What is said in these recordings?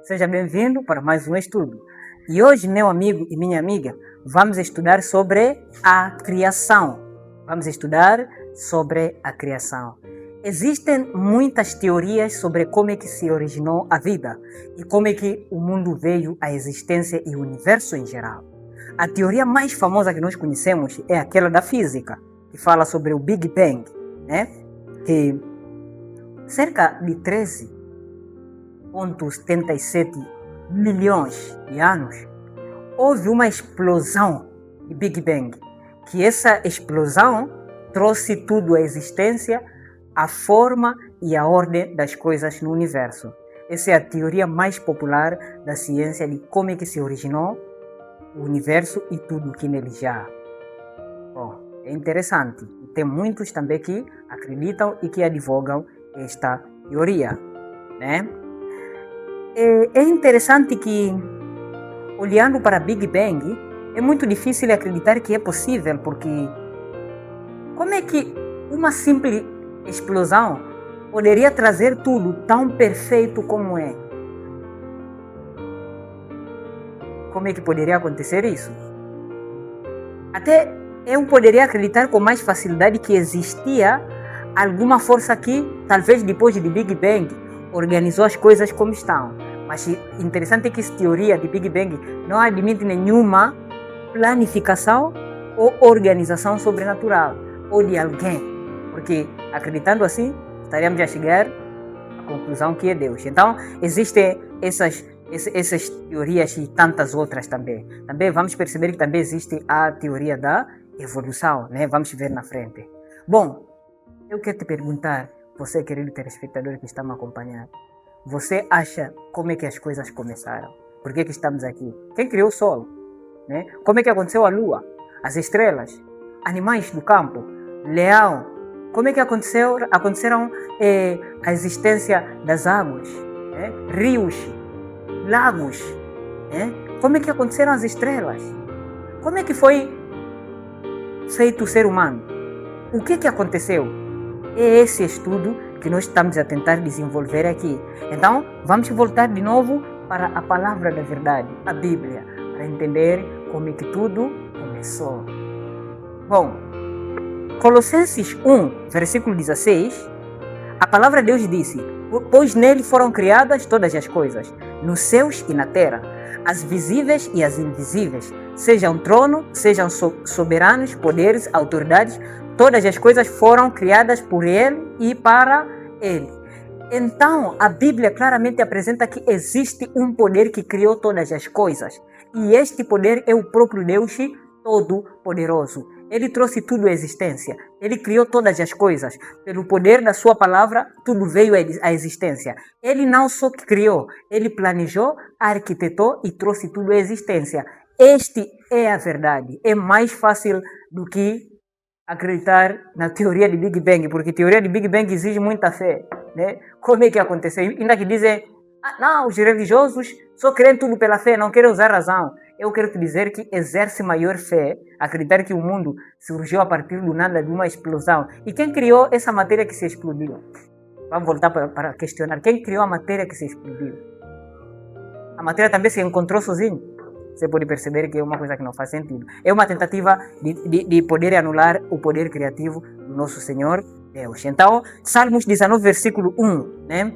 Seja bem-vindo para mais um estudo. E hoje, meu amigo e minha amiga, vamos estudar sobre a criação. Existem muitas teorias sobre como é que se originou a vida e como é que o mundo veio à existência e o universo em geral. A teoria mais famosa que nós conhecemos é aquela da física, que fala sobre o Big Bang, né? Que cerca de 13,77 milhões de anos houve uma explosão de Big Bang, que essa explosão trouxe tudo à existência, a forma e a ordem das coisas no universo. Essa é a teoria mais popular da ciência de como é que se originou o universo e tudo que nele já há. Bom, é interessante. Tem muitos também que acreditam e que advogam esta teoria, né? É interessante que, olhando para Big Bang, é muito difícil acreditar que é possível, porque como é que uma simples explosão poderia trazer tudo tão perfeito como é? Como é que poderia acontecer isso? Até eu poderia acreditar com mais facilidade que existia alguma força que, talvez depois de Big Bang, organizou as coisas como estão. Mas interessante é que essa teoria de Big Bang não admite nenhuma planificação ou organização sobrenatural ou de alguém. Porque acreditando assim, estaríamos a chegar à conclusão que é Deus. Então, existem essas teorias e tantas outras também. Também vamos perceber que também existe a teoria da evolução, né? Vamos ver na frente. Bom, eu quero te perguntar, você querido telespectador que está me acompanhando, você acha como é que as coisas começaram? Por que estamos aqui? Quem criou o Sol? Né? Como é que aconteceu a Lua? As estrelas? Animais do campo? Leão? Como é que aconteceram a existência das águas? Né? Rios? Lagos? Né? Como é que aconteceram as estrelas? Como é que foi feito o ser humano? O que aconteceu? É esse estudo que nós estamos a tentar desenvolver aqui. Então, vamos voltar de novo para a palavra da verdade, a Bíblia, para entender como é que tudo começou. Bom, Colossenses 1, versículo 16, a palavra de Deus disse: pois nele foram criadas todas as coisas, nos céus e na terra, as visíveis e as invisíveis, sejam trono, sejam soberanos, poderes, autoridades, todas as coisas foram criadas por Ele e para Ele. Então, a Bíblia claramente apresenta que existe um poder que criou todas as coisas. E este poder é o próprio Deus Todo-Poderoso. Ele trouxe tudo à existência. Ele criou todas as coisas. Pelo poder da sua palavra, tudo veio à existência. Ele não só criou, ele planejou, arquitetou e trouxe tudo à existência. Este é a verdade. É mais fácil do que acreditar na teoria de Big Bang, porque a teoria de Big Bang exige muita fé, né? Como é que aconteceu? Ainda que dizem, não, os religiosos só querem tudo pela fé, não querem usar razão. Eu quero te dizer que exerce maior fé acreditar que o mundo surgiu a partir do nada, de uma explosão. E quem criou essa matéria que se explodiu? Vamos voltar para questionar. Quem criou a matéria que se explodiu? A matéria também se encontrou sozinha. Você pode perceber que é uma coisa que não faz sentido. É uma tentativa de poder anular o poder criativo do nosso Senhor Deus. Então, Salmos 19, versículo 1, né?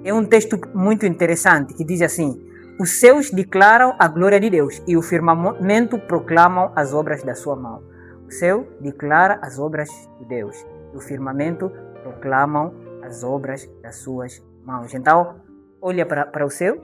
É um texto muito interessante que diz assim: os céus declaram a glória de Deus e o firmamento proclamam as obras da sua mão. O céu declara as obras de Deus e o firmamento proclamam as obras das suas mãos. Então, olha para o céu,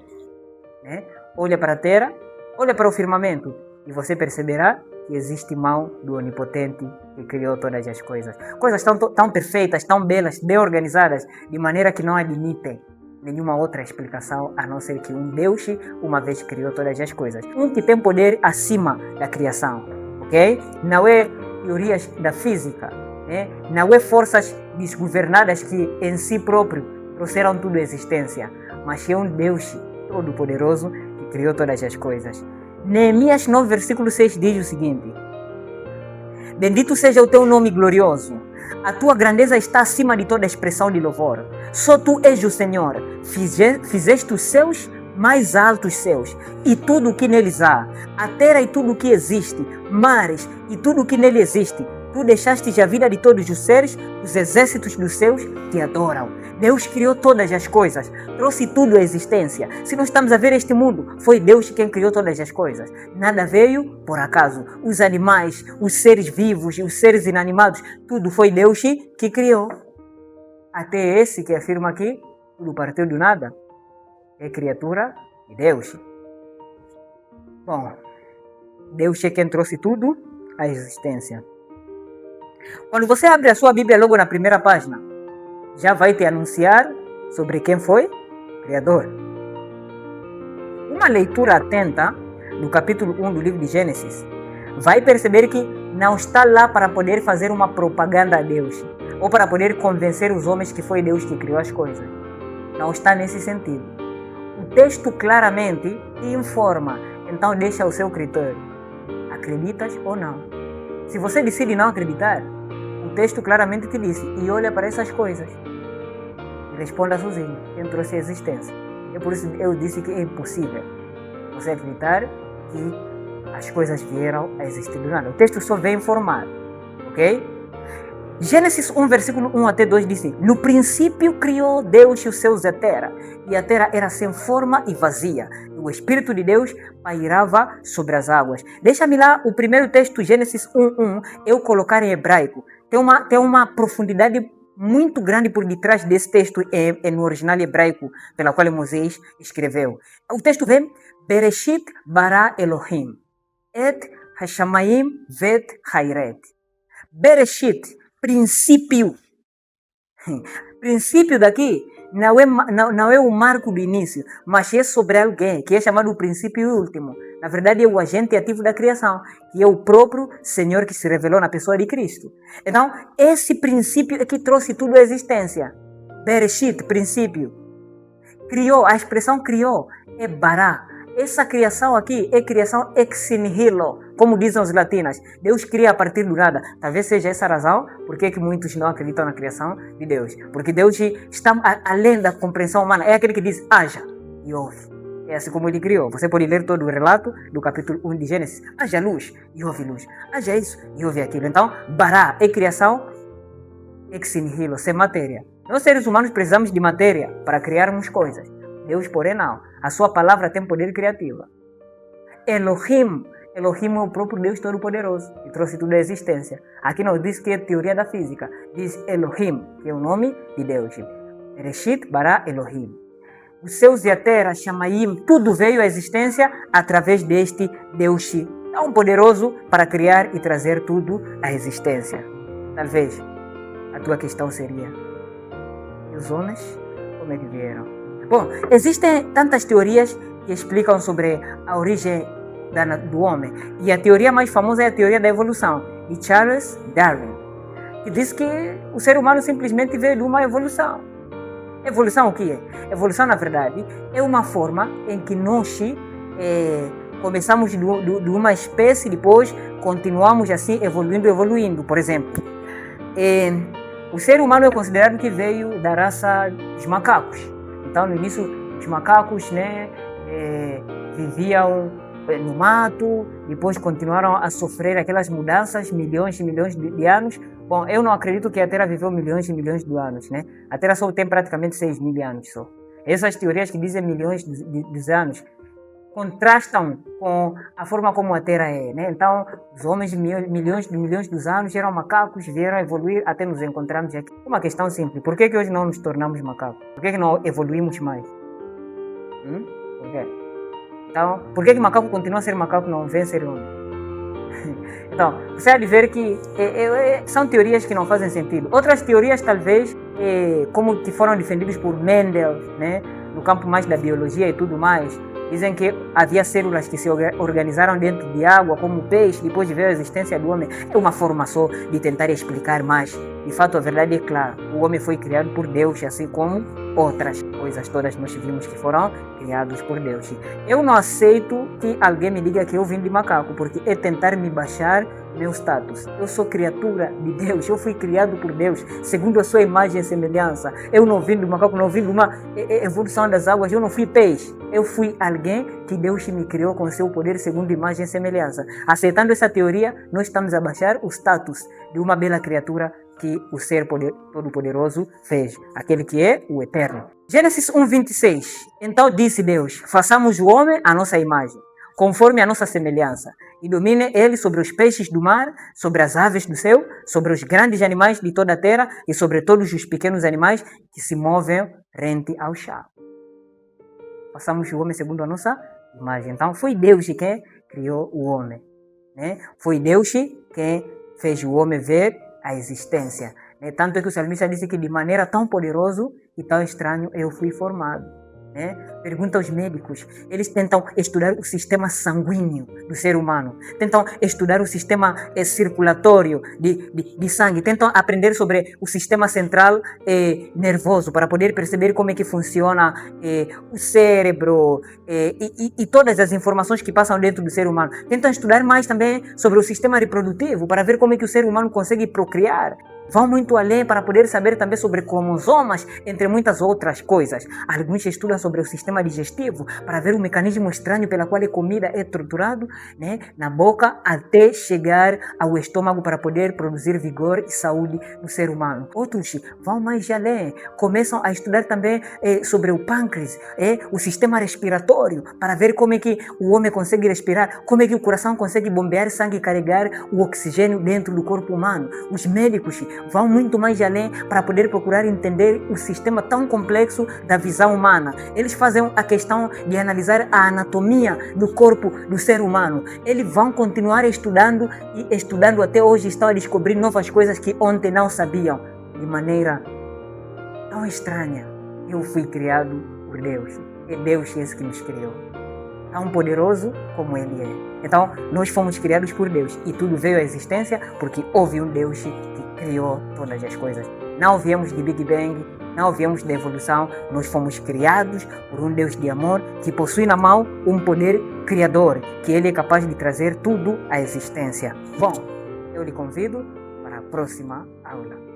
né? Olha para a terra, olha para o firmamento e você perceberá que existe mão do Onipotente que criou todas as coisas. Coisas tão perfeitas, tão belas, bem organizadas, de maneira que não admitem nenhuma outra explicação a não ser que um Deus uma vez criou todas as coisas. Um que tem poder acima da criação, ok? Não é teorias da física, né? Não é forças desgovernadas que em si próprio trouxeram tudo à existência, mas é um Deus Todo-Poderoso que criou todas as coisas. Neemias 9, versículo 6 diz o seguinte: bendito seja o teu nome glorioso, A tua grandeza está acima de toda expressão de louvor. Só tu és o Senhor. Fizeste os céus mais altos céus e tudo o que neles há, a terra e tudo o que existe, mares e tudo o que nele existe. Tu deixaste a vida de todos os seres, os exércitos dos céus te adoram. Deus criou todas as coisas, trouxe tudo à existência. Se nós estamos a ver este mundo, foi Deus quem criou todas as coisas. Nada veio por acaso. Os animais, os seres vivos, os seres inanimados, tudo foi Deus que criou. Até esse que afirma que tudo partiu do nada é criatura de Deus. Bom, Deus é quem trouxe tudo à existência. Quando você abre a sua Bíblia logo na primeira página, já vai te anunciar sobre quem foi o Criador. Uma leitura atenta do capítulo 1 do livro de Gênesis vai perceber que não está lá para poder fazer uma propaganda a Deus ou para poder convencer os homens que foi Deus que criou as coisas. Não está nesse sentido. O texto claramente te informa, então deixa o seu critério. Acreditas ou não? Se você decide não acreditar, o texto claramente te diz, e olha para essas coisas. E responda sozinho, quem trouxe a existência. É por isso que eu disse que é impossível você acreditar que as coisas vieram a existir do nada. O texto só vem informar, ok? Gênesis 1, versículo 1 até 2 diz: no princípio criou Deus os céus e a terra era sem forma e vazia. O Espírito de Deus pairava sobre as águas. Deixa-me lá o primeiro texto, Gênesis 1:1, eu colocar em hebraico. Tem uma profundidade muito grande por detrás desse texto no original hebraico, pela qual Moisés escreveu. O texto vem: Bereshit bara Elohim, et hashamayim vet hairet. Bereshit, princípio. Princípio daqui não é o marco do início, mas é sobre alguém, que é chamado o princípio último. Na verdade, é o agente ativo da criação, que é o próprio Senhor que se revelou na pessoa de Cristo. Então, esse princípio é que trouxe tudo à existência. Bereshit, princípio. Criou, a expressão criou é bara. Essa criação aqui é criação ex nihilo, como dizem os latinos. Deus cria a partir do nada. Talvez seja essa a razão por que muitos não acreditam na criação de Deus. Porque Deus está além da compreensão humana. É aquele que diz, haja e houve. É assim como ele criou. Você pode ler todo o relato do capítulo 1 de Gênesis. Haja luz e houve luz. Haja isso e houve aquilo. Então, bara é criação ex nihilo, sem matéria. Nós seres humanos precisamos de matéria para criarmos coisas. Deus, porém, não. A sua palavra tem poder criativo. Elohim é o próprio Deus Todo-Poderoso, que trouxe tudo à existência. Aqui não diz que é teoria da física. Diz Elohim, que é o nome de Deus. Bereshit bara Elohim. Os céus e a terra, Shamayim, tudo veio à existência através deste Deus tão poderoso para criar e trazer tudo à existência. Talvez a tua questão seria: e os homens, como é que vieram? Bom, existem tantas teorias que explicam sobre a origem do homem. E a teoria mais famosa é a teoria da evolução, de Charles Darwin, que diz que o ser humano simplesmente veio de uma evolução. Evolução o que é? Evolução, na verdade, é uma forma em que nós começamos de uma espécie e depois continuamos assim evoluindo. Por exemplo, o ser humano é considerado que veio da raça dos macacos. Então, no início, os macacos viviam no mato, depois continuaram a sofrer aquelas mudanças, milhões e milhões de anos. Bom, eu não acredito que a Terra viveu milhões e milhões de anos, né? A Terra só tem praticamente 6.000 anos só. Essas teorias que dizem milhões de anos contrastam com a forma como a Terra é, né? Então, os homens de milhões de anos eram macacos, vieram a evoluir até nos encontrarmos aqui. Uma questão simples: por que hoje não nos tornamos macacos? Por que não evoluímos mais? Por quê? Então, por que macaco continua a ser macaco e não vem ser homem? Então, você há de ver que são teorias que não fazem sentido. Outras teorias, talvez, como que foram defendidas por Mendel, né? No campo mais da biologia e tudo mais, Dizem que havia células que se organizaram dentro de água, como peixe, depois veio a existência do homem. É uma forma só de tentar explicar, mas de fato a verdade é clara. O homem foi criado por Deus, assim como outras coisas todas nós vimos que foram criados por Deus. Eu não aceito que alguém me diga que eu vim de macaco, porque é tentar me baixar meu status. Eu sou criatura de Deus, eu fui criado por Deus, segundo a sua imagem e semelhança. Eu não vim do macaco, não vim de uma evolução das águas, eu não fui peixe. Eu fui alguém que Deus me criou com seu poder, segundo imagem e semelhança. Aceitando essa teoria, nós estamos a baixar o status de uma bela criatura que o ser todo-poderoso fez, aquele que é o eterno. Gênesis 1:26. Então disse Deus: façamos o homem à nossa imagem, conforme a nossa semelhança, e domine ele sobre os peixes do mar, sobre as aves do céu, sobre os grandes animais de toda a terra e sobre todos os pequenos animais que se movem rente ao chão. Façamos o homem segundo a nossa imagem. Então foi Deus quem criou o homem, né? Foi Deus quem fez o homem ver a existência, né? Tanto é que o salmista disse que de maneira tão poderosa e tão estranho eu fui formado, né? Pergunta aos médicos, eles tentam estudar o sistema sanguíneo do ser humano, tentam estudar o sistema circulatório de sangue, tentam aprender sobre o sistema central nervoso para poder perceber como é que funciona o cérebro e todas as informações que passam dentro do ser humano. Tentam estudar mais também sobre o sistema reprodutivo para ver como é que o ser humano consegue procriar. Vão muito além para poder saber também sobre cromossomas, entre muitas outras coisas. Alguns estudam sobre o sistema digestivo para ver o mecanismo estranho pela qual a comida é torturado, né, na boca até chegar ao estômago para poder produzir vigor e saúde no ser humano. Outros vão mais além, começam a estudar também sobre o pâncreas, o sistema respiratório, para ver como é que o homem consegue respirar, como é que o coração consegue bombear sangue e carregar o oxigênio dentro do corpo humano. Os médicos vão muito mais além para poder procurar entender o sistema tão complexo da visão humana. Eles fazem a questão de analisar a anatomia do corpo do ser humano. Eles vão continuar estudando e estudando até hoje, estão a descobrir novas coisas que ontem não sabiam. De maneira tão estranha, eu fui criado por Deus. É Deus esse que nos criou. Tão poderoso como Ele é. Então, nós fomos criados por Deus e tudo veio à existência porque houve um Deus que criou todas as coisas. Não viemos de Big Bang, não viemos de evolução, nós fomos criados por um Deus de amor que possui na mão um poder criador, que Ele é capaz de trazer tudo à existência. Bom, eu lhe convido para a próxima aula.